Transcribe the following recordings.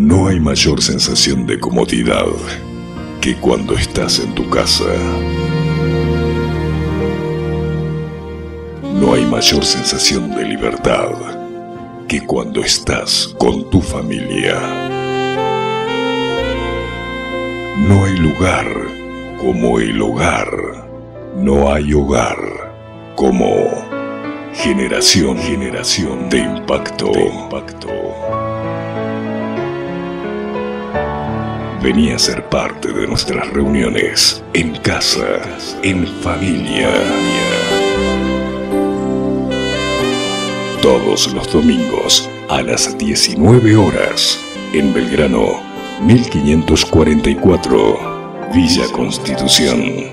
No hay mayor sensación de comodidad que cuando estás en tu casa. No hay mayor sensación de libertad que cuando estás con tu familia. No hay lugar como el hogar. No hay hogar como generación de impacto. Vení a ser parte de nuestras reuniones en casa, en familia. Todos los domingos a las 19 horas en Belgrano 1544, Villa Constitución.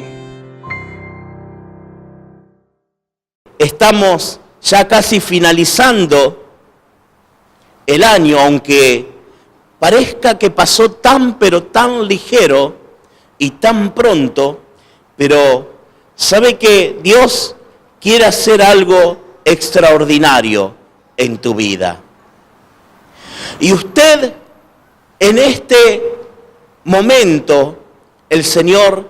Estamos ya casi finalizando el año, aunque parezca que pasó tan pero tan ligero y tan pronto, pero sabe que Dios quiere hacer algo extraordinario en tu vida. Y usted, en este momento, el Señor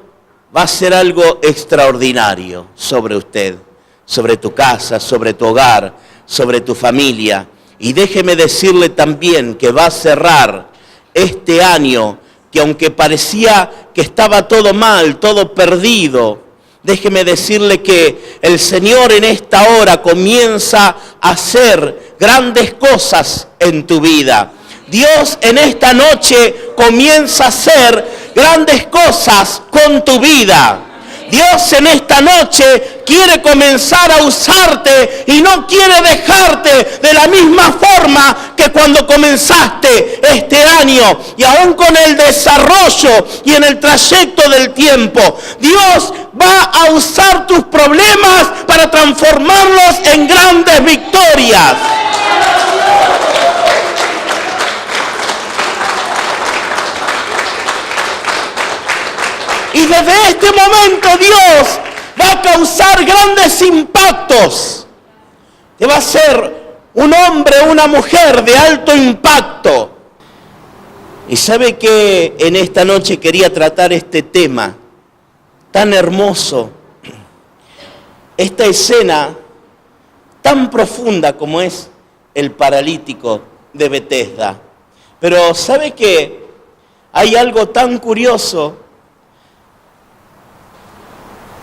va a hacer algo extraordinario sobre usted, sobre tu casa, sobre tu hogar, sobre tu familia. Y déjeme decirle también que va a cerrar este año, que aunque parecía que estaba todo mal, todo perdido, déjeme decirle que el Señor en esta hora comienza a hacer grandes cosas en tu vida. Dios en esta noche comienza a hacer grandes cosas con tu vida. Dios en esta noche quiere comenzar a usarte y no quiere dejarte de la misma forma que cuando comenzaste este año. Y aún con el desarrollo y en el trayecto del tiempo, Dios va a usar tus problemas para transformarlos en grandes victorias. Y desde este momento Dios va a causar grandes impactos. Te va a ser un hombre, una mujer de alto impacto. Y sabe que en esta noche quería tratar este tema tan hermoso, esta escena tan profunda como es el paralítico de Betesda. Pero sabe que hay algo tan curioso,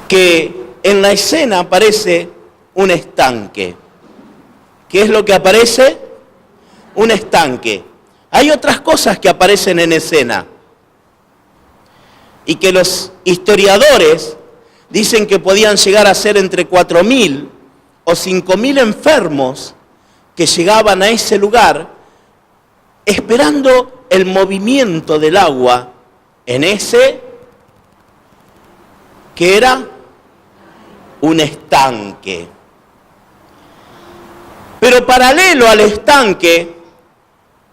que en la escena aparece un estanque. ¿Qué es lo que aparece? Un estanque. Hay otras cosas que aparecen en escena y que los historiadores dicen que podían llegar a ser entre 4.000 o 5.000 enfermos que llegaban a ese lugar esperando el movimiento del agua en ese que era un estanque. Pero paralelo al estanque,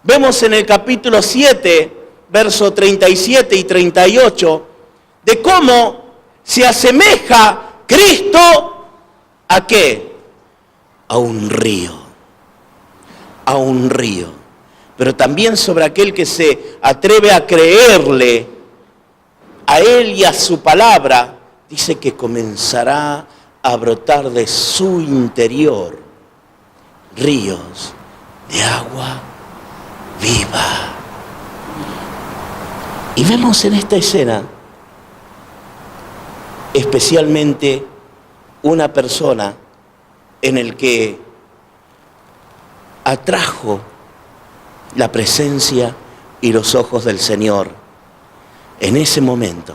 vemos en el capítulo 7, versos 37 y 38, de cómo se asemeja Cristo ¿a qué? A un río. A un río. Pero también sobre aquel que se atreve a creerle a Él y a su palabra, dice que comenzará a brotar de su interior ríos de agua viva. Y vemos en esta escena especialmente una persona en el que atrajo la presencia y los ojos del Señor en ese momento.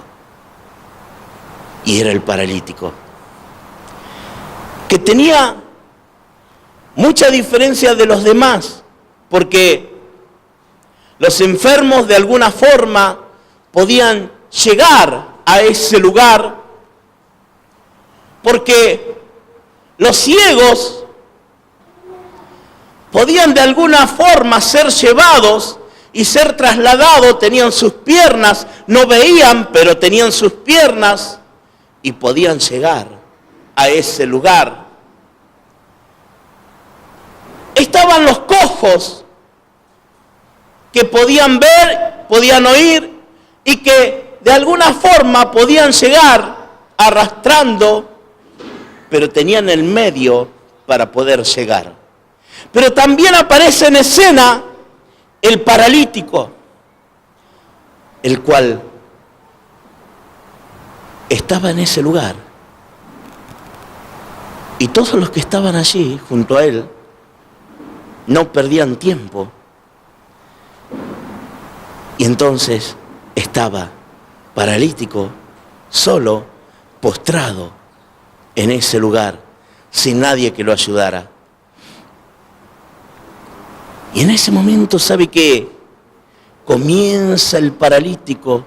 Y era el paralítico, que tenía mucha diferencia de los demás, porque los enfermos de alguna forma podían llegar a ese lugar, porque los ciegos podían de alguna forma ser llevados y ser trasladados, tenían sus piernas, no veían, pero tenían sus piernas y podían llegar a ese lugar. Estaban los cojos que podían ver, podían oír y que de alguna forma podían llegar arrastrando, pero tenían el medio para poder llegar. Pero también aparece en escena el paralítico, el cual estaba en ese lugar. Y todos los que estaban allí junto a él no perdían tiempo. Y entonces estaba paralítico, solo, postrado en ese lugar, sin nadie que lo ayudara. Y en ese momento, ¿sabe qué? Comienza el paralítico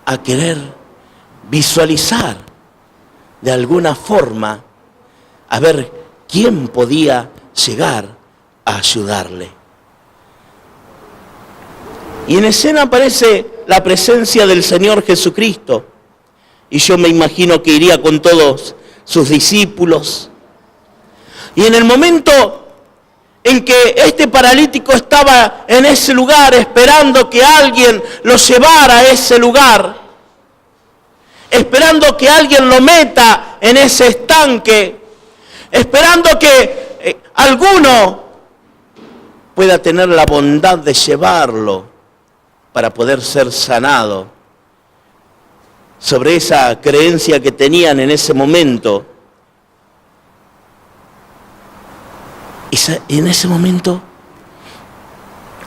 a querer visualizar de alguna forma a ver quién podía llegar a ayudarle. Y en escena aparece la presencia del Señor Jesucristo. Y yo me imagino que iría con todos sus discípulos. Y en el momento en que este paralítico estaba en ese lugar esperando que alguien lo llevara a ese lugar, esperando que alguien lo meta en ese estanque, esperando que alguno pueda tener la bondad de llevarlo para poder ser sanado sobre esa creencia que tenían en ese momento. Y en ese momento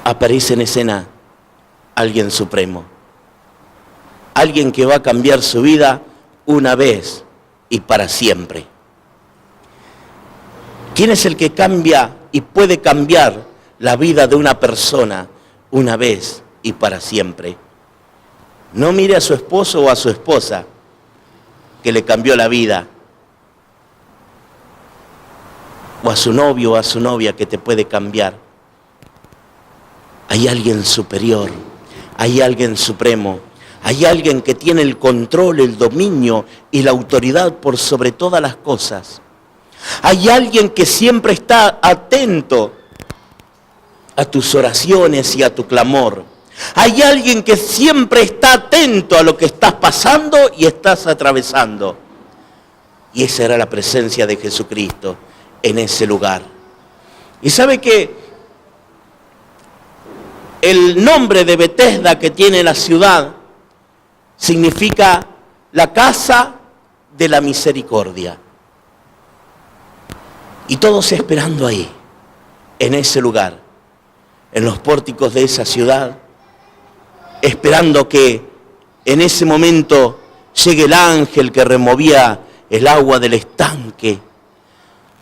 aparece en escena alguien supremo, alguien que va a cambiar su vida una vez y para siempre. ¿Quién es el que cambia y puede cambiar la vida de una persona una vez y para siempre? No mire a su esposo o a su esposa que le cambió la vida, o a su novio o a su novia que te puede cambiar. Hay alguien superior, hay alguien supremo, hay alguien que tiene el control, el dominio y la autoridad por sobre todas las cosas. Hay alguien que siempre está atento a tus oraciones y a tu clamor. Hay alguien que siempre está atento a lo que estás pasando y estás atravesando. Y esa era la presencia de Jesucristo en ese lugar. Y sabe que el nombre de Betesda que tiene la ciudad significa la casa de la misericordia. Y todos esperando ahí, en ese lugar, en los pórticos de esa ciudad, esperando que en ese momento llegue el ángel que removía el agua del estanque.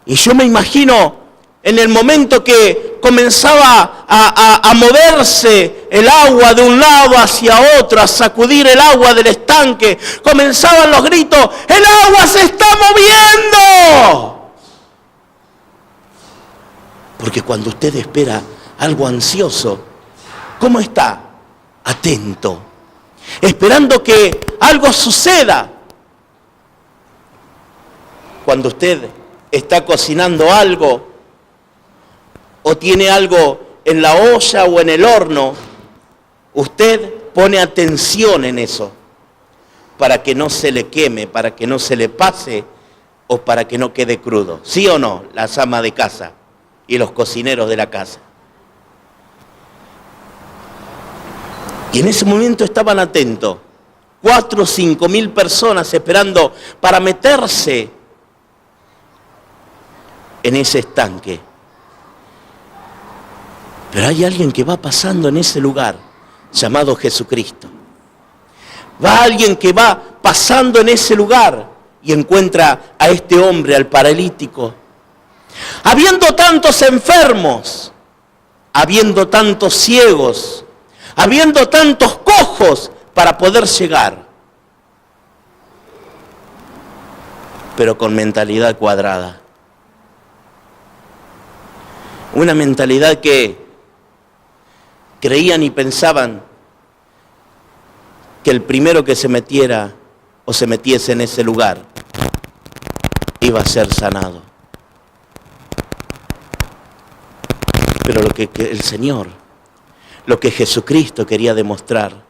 Y yo me imagino en el momento que comenzaba a moverse el agua de un lado hacia otro, a sacudir el agua del estanque, comenzaban los gritos: ¡el agua se está moviendo! Porque cuando usted espera algo ansioso, ¿cómo está? Atento, esperando que algo suceda. Cuando usted está cocinando algo o tiene algo en la olla o en el horno, usted pone atención en eso para que no se le queme, para que no se le pase o para que no quede crudo. ¿Sí o no? Las amas de casa y los cocineros de la casa. Y en ese momento estaban atentos 4 o 5 mil personas esperando para meterse en ese estanque. Pero hay alguien que va pasando en ese lugar llamado Jesucristo. Va alguien que va pasando en ese lugar y encuentra a este hombre, al paralítico. Habiendo tantos enfermos, habiendo tantos ciegos, habiendo tantos cojos para poder llegar, pero con mentalidad cuadrada. Una mentalidad que creían y pensaban que el primero que se metiera o se metiese en ese lugar iba a ser sanado. Pero lo que el Señor lo que Jesucristo quería demostrar,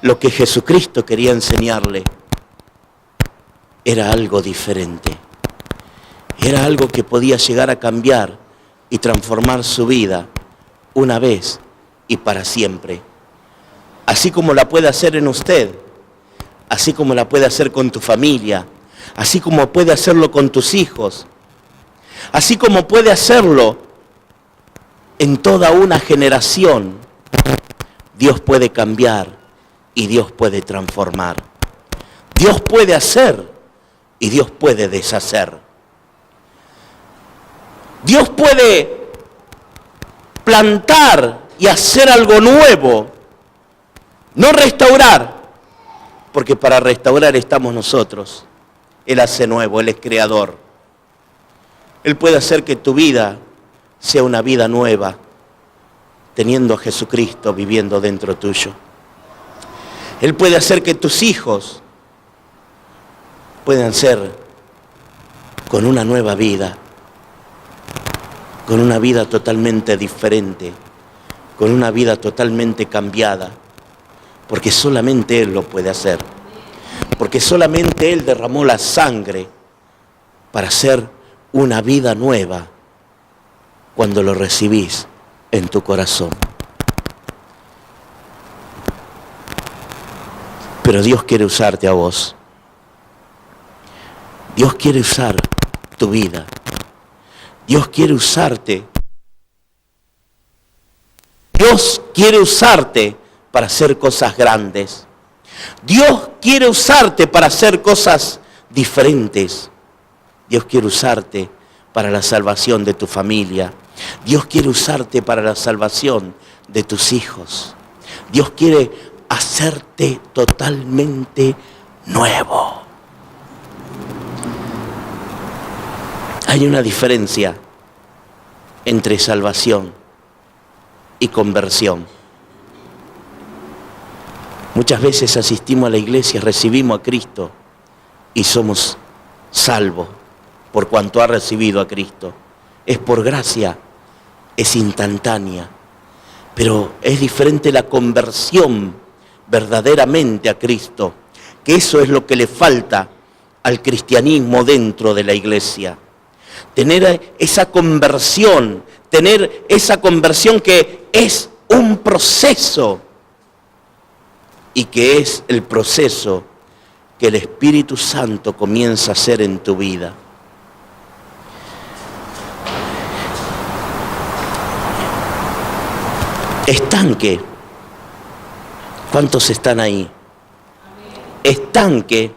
lo que Jesucristo quería enseñarle, era algo diferente. Era algo que podía llegar a cambiar y transformar su vida una vez y para siempre. Así como la puede hacer en usted, así como la puede hacer con tu familia, así como puede hacerlo con tus hijos, así como puede hacerlo en toda una generación. Dios puede cambiar y Dios puede transformar. Dios puede hacer y Dios puede deshacer. Dios puede plantar y hacer algo nuevo, no restaurar, porque para restaurar estamos nosotros. Él hace nuevo, Él es creador. Él puede hacer que tu vida sea una vida nueva, teniendo a Jesucristo viviendo dentro tuyo. Él puede hacer que tus hijos puedan ser con una nueva vida, con una vida totalmente diferente, con una vida totalmente cambiada, porque solamente Él lo puede hacer, porque solamente Él derramó la sangre para hacer una vida nueva cuando lo recibís en tu corazón. Pero Dios quiere usarte a vos. Dios quiere usar tu vida. Dios quiere usarte. Dios quiere usarte para hacer cosas grandes. Dios quiere usarte para hacer cosas diferentes. Dios quiere usarte para la salvación de tu familia. Dios quiere usarte para la salvación de tus hijos. Dios quiere hacerte totalmente nuevo. Hay una diferencia entre salvación y conversión. Muchas veces asistimos a la iglesia, recibimos a Cristo y somos salvos por cuanto ha recibido a Cristo. Es por gracia, es instantánea, pero es diferente la conversión verdaderamente a Cristo, que eso es lo que le falta al cristianismo dentro de la iglesia. Tener esa conversión que es un proceso y que es el proceso que el Espíritu Santo comienza a hacer en tu vida. Estanque. ¿Cuántos están ahí? Estanque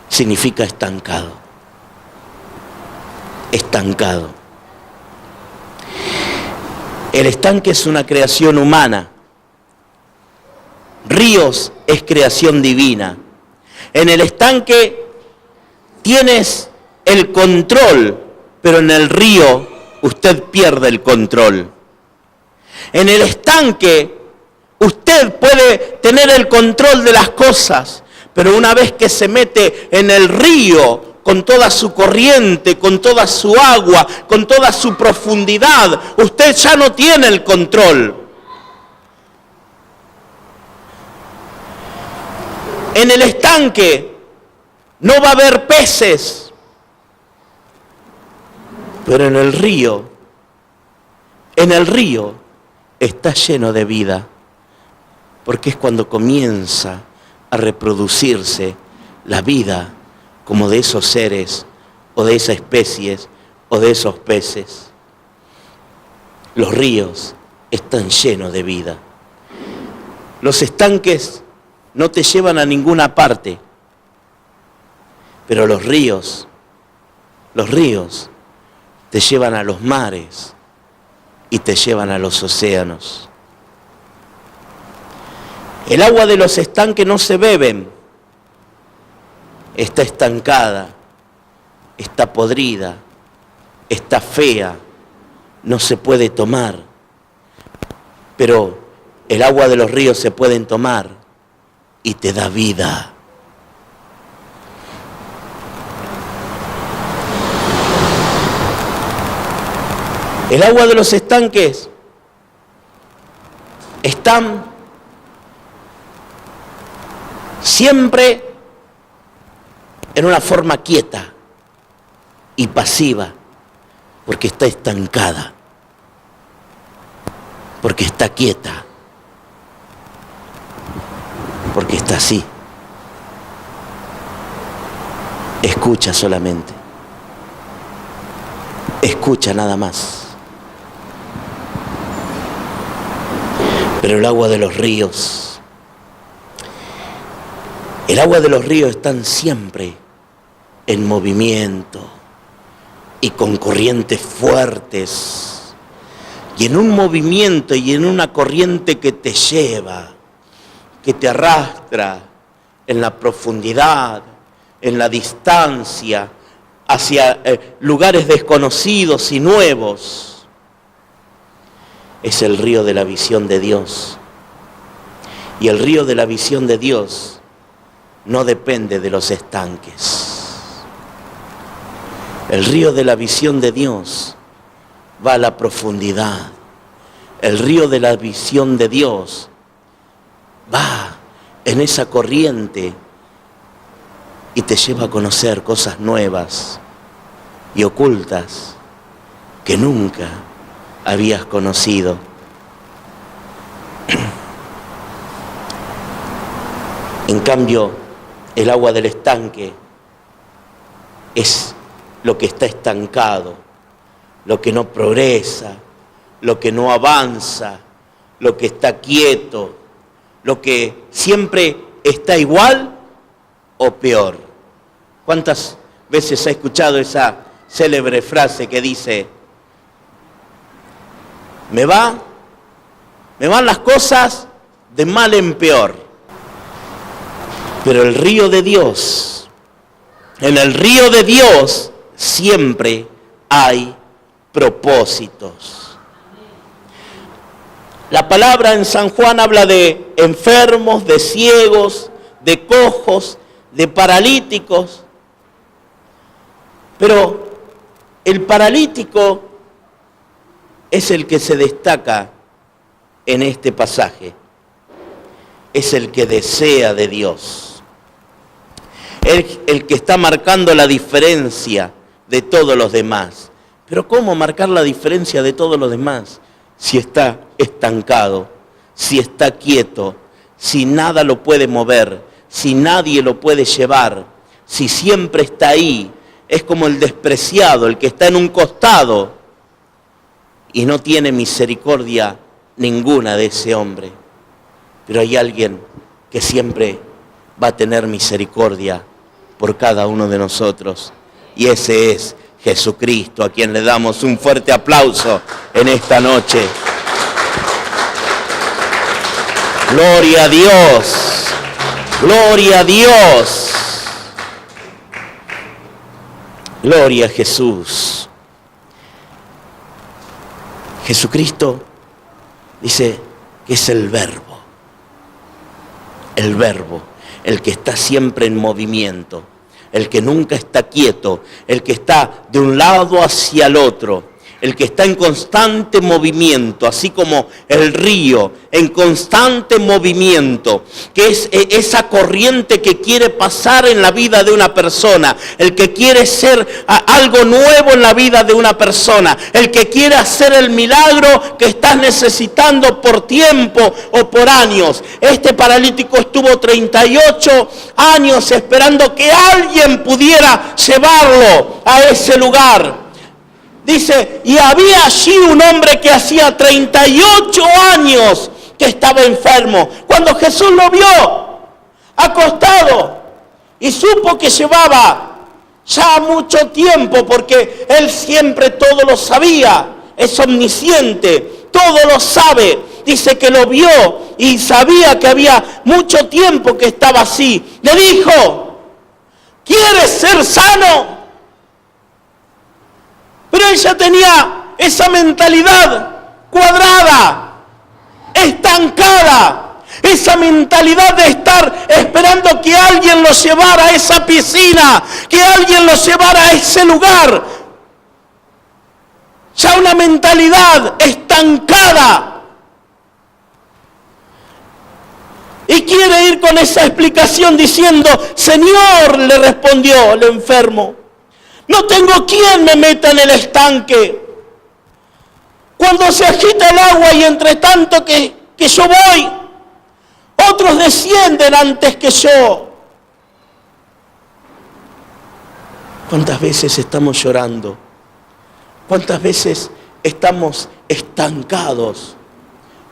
significa estancado. Estancado. El estanque es una creación humana. Ríos es creación divina. En el estanque tienes el control, pero en el río usted pierde el control. En el estanque usted puede tener el control de las cosas, pero una vez que se mete en el río, con toda su corriente, con toda su agua, con toda su profundidad, usted ya no tiene el control. En el estanque no va a haber peces, pero en el río está lleno de vida, porque es cuando comienza a reproducirse la vida como de esos seres, o de esas especies, o de esos peces. Los ríos están llenos de vida. Los estanques no te llevan a ninguna parte, pero los ríos te llevan a los mares y te llevan a los océanos. El agua de los estanques no se beben, está estancada, está podrida, está fea, no se puede tomar. Pero el agua de los ríos se pueden tomar y te da vida. El agua de los estanques están siempre en una forma quieta y pasiva, porque está estancada, porque está quieta, porque está así. Escucha solamente. Escucha nada más. Pero el agua de los ríos están siempre en movimiento y con corrientes fuertes, y en un movimiento y en una corriente que te lleva, que te arrastra en la profundidad, en la distancia, hacia lugares desconocidos y nuevos. Es el río de la visión de Dios. Y el río de la visión de Dios no depende de los estanques. El río de la visión de Dios va a la profundidad. El río de la visión de Dios va en esa corriente y te lleva a conocer cosas nuevas y ocultas que nunca habías conocido. En cambio, el agua del estanque es lo que está estancado, lo que no progresa, lo que no avanza, lo que está quieto, lo que siempre está igual o peor. ¿Cuántas veces ha escuchado esa célebre frase que dice: me van las cosas de mal en peor? Pero el río de Dios, en el río de Dios siempre hay propósitos. La palabra en San Juan habla de enfermos, de ciegos, de cojos, de paralíticos. Pero el paralítico es el que se destaca en este pasaje. Es el que desea de Dios. El que está marcando la diferencia de todos los demás. Pero ¿cómo marcar la diferencia de todos los demás? Si está estancado, si está quieto, si nada lo puede mover, si nadie lo puede llevar, si siempre está ahí. Es como el despreciado, el que está en un costado y no tiene misericordia ninguna de ese hombre. Pero hay alguien que siempre va a tener misericordia por cada uno de nosotros. Y ese es Jesucristo, a quien le damos un fuerte aplauso en esta noche. Gloria a Dios, gloria a Dios, gloria a Jesús. Jesucristo dice que es el verbo, el que está siempre en movimiento, el que nunca está quieto, el que está de un lado hacia el otro, el que está en constante movimiento, así como el río en constante movimiento, que es esa corriente que quiere pasar en la vida de una persona, el que quiere ser algo nuevo en la vida de una persona, el que quiere hacer el milagro que estás necesitando por tiempo o por años. Este paralítico estuvo 38 años esperando que alguien pudiera llevarlo a ese lugar. Dice, y había allí un hombre que hacía 38 años que estaba enfermo. Cuando Jesús lo vio acostado y supo que llevaba ya mucho tiempo, porque Él siempre todo lo sabía, es omnisciente, todo lo sabe. Dice que lo vio y sabía que había mucho tiempo que estaba así. Le dijo, ¿quieres ser sano? Pero ella tenía esa mentalidad cuadrada, estancada, esa mentalidad de estar esperando que alguien lo llevara a esa piscina, que alguien lo llevara a ese lugar. ya una mentalidad estancada. Y quiere ir con esa explicación diciendo: Señor, le respondió el enfermo, no tengo quien me meta en el estanque. Cuando se agita el agua y entre tanto que yo voy, otros descienden antes que yo. ¿Cuántas veces estamos llorando? ¿Cuántas veces estamos estancados,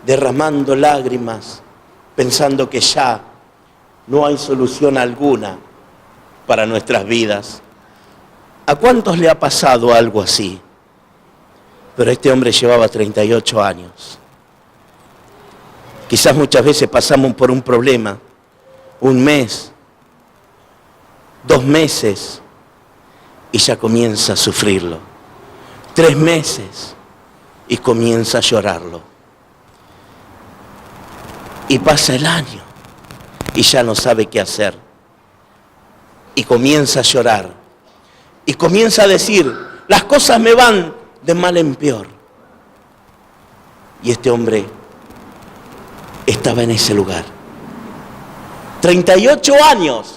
derramando lágrimas, pensando que ya no hay solución alguna para nuestras vidas? ¿A cuántos le ha pasado algo así? Pero este hombre llevaba 38 años. Quizás muchas veces pasamos por un problema, un mes, 2 meses, y ya comienza a sufrirlo. 3 meses y comienza a llorarlo. Y pasa el año y ya no sabe qué hacer. Y comienza a llorar. Y comienza a decir: las cosas me van de mal en peor. Y este hombre estaba en ese lugar. 38 años.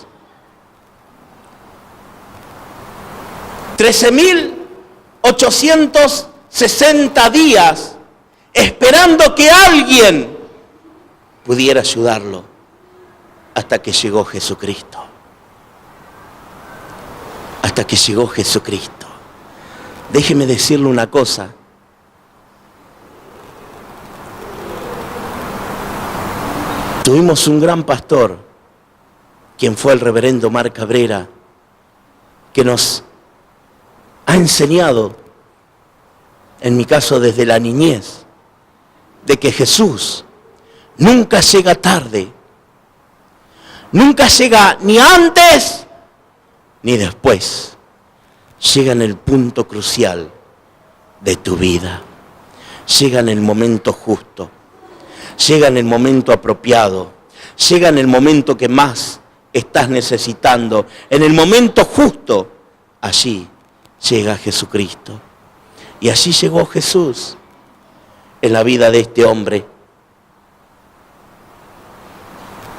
13.860 días esperando que alguien pudiera ayudarlo, hasta que llegó Jesucristo. Hasta que llegó Jesucristo. Déjeme decirle una cosa. Tuvimos un gran pastor, quien fue el reverendo Omar Cabrera, que nos ha enseñado, en mi caso desde la niñez, de que Jesús nunca llega tarde, nunca llega ni antes ni después, llega en el punto crucial de tu vida, llega en el momento justo, llega en el momento apropiado, llega en el momento que más estás necesitando, en el momento justo. Allí llega Jesucristo. Y así llegó Jesús en la vida de este hombre.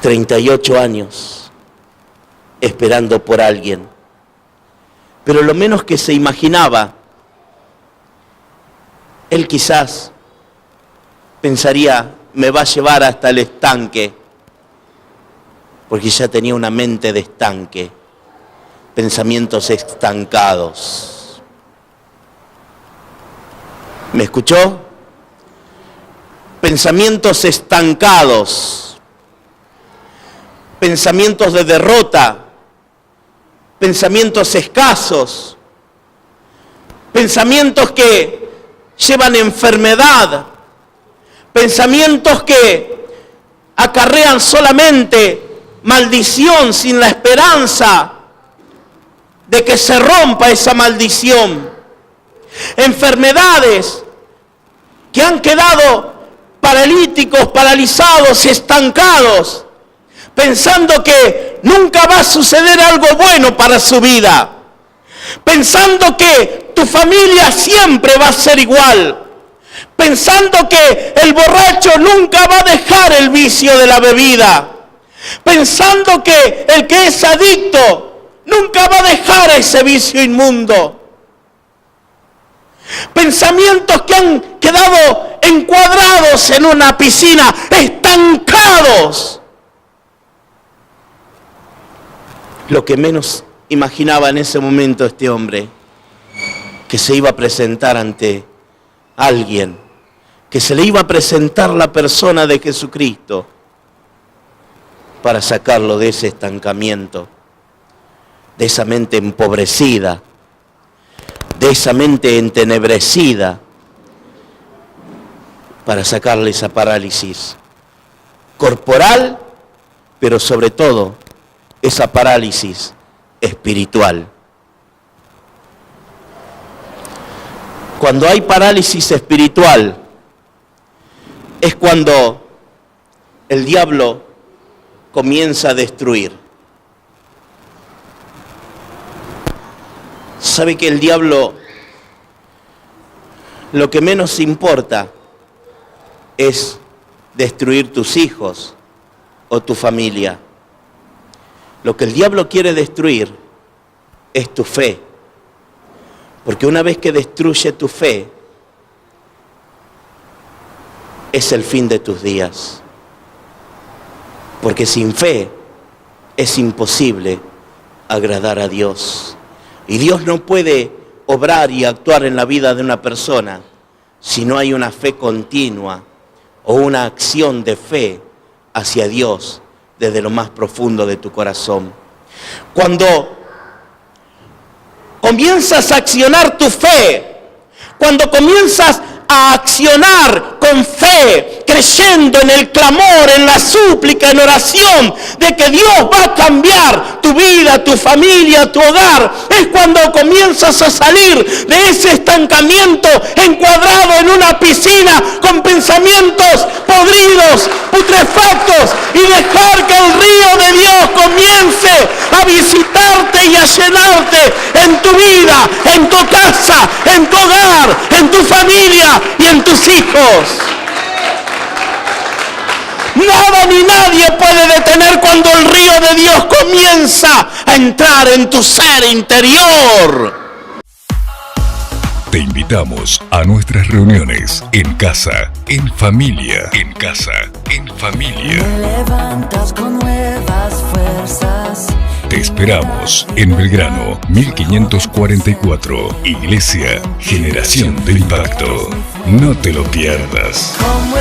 38 años esperando por alguien. Pero lo menos que se imaginaba, él quizás pensaría: me va a llevar hasta el estanque, porque ya tenía una mente de estanque, pensamientos estancados. ¿Me escuchó? Pensamientos estancados, pensamientos de derrota, pensamientos escasos, pensamientos que llevan enfermedad, pensamientos que acarrean solamente maldición, sin la esperanza de que se rompa esa maldición. Enfermedades que han quedado paralíticos, paralizados, estancados, pensando que nunca va a suceder algo bueno para su vida, pensando que tu familia siempre va a ser igual, pensando que el borracho nunca va a dejar el vicio de la bebida, pensando que el que es adicto nunca va a dejar ese vicio inmundo. Pensamientos que han quedado encuadrados en una piscina, estancados. Lo que menos imaginaba en ese momento este hombre, que se iba a presentar ante alguien, que se le iba a presentar la persona de Jesucristo para sacarlo de ese estancamiento, de esa mente empobrecida, de esa mente entenebrecida, para sacarle esa parálisis corporal, pero sobre todo esa parálisis espiritual. Cuando hay parálisis espiritual, es cuando el diablo comienza a destruir. ¿Sabe que el diablo lo que menos importa es destruir tus hijos o tu familia. Lo que el diablo quiere destruir es tu fe. Porque una vez que destruye tu fe, es el fin de tus días. Porque sin fe es imposible agradar a Dios. Y Dios no puede obrar y actuar en la vida de una persona si no hay una fe continua o una acción de fe hacia Dios desde lo más profundo de tu corazón. Cuando comienzas a accionar tu fe, cuando comienzas a accionar con fe, creyendo en el clamor, en la súplica, en oración, de que Dios va a cambiar tu vida, tu familia, tu hogar, es cuando comienzas a salir de ese estancamiento encuadrado en una piscina con pensamientos podridos, putrefactos, y dejar que el río de Dios comience a visitarte y a llenarte en tu vida, en tu casa, en tu hogar, en tu familia y en tus hijos. Nada ni nadie puede detener cuando el río de Dios comienza a entrar en tu ser interior. Te invitamos a nuestras reuniones en casa, en familia, en casa, en familia. Me levantas con nuevas fuerzas. Te esperamos en Belgrano, 1544. Iglesia Generación de Impacto. No te lo pierdas. Como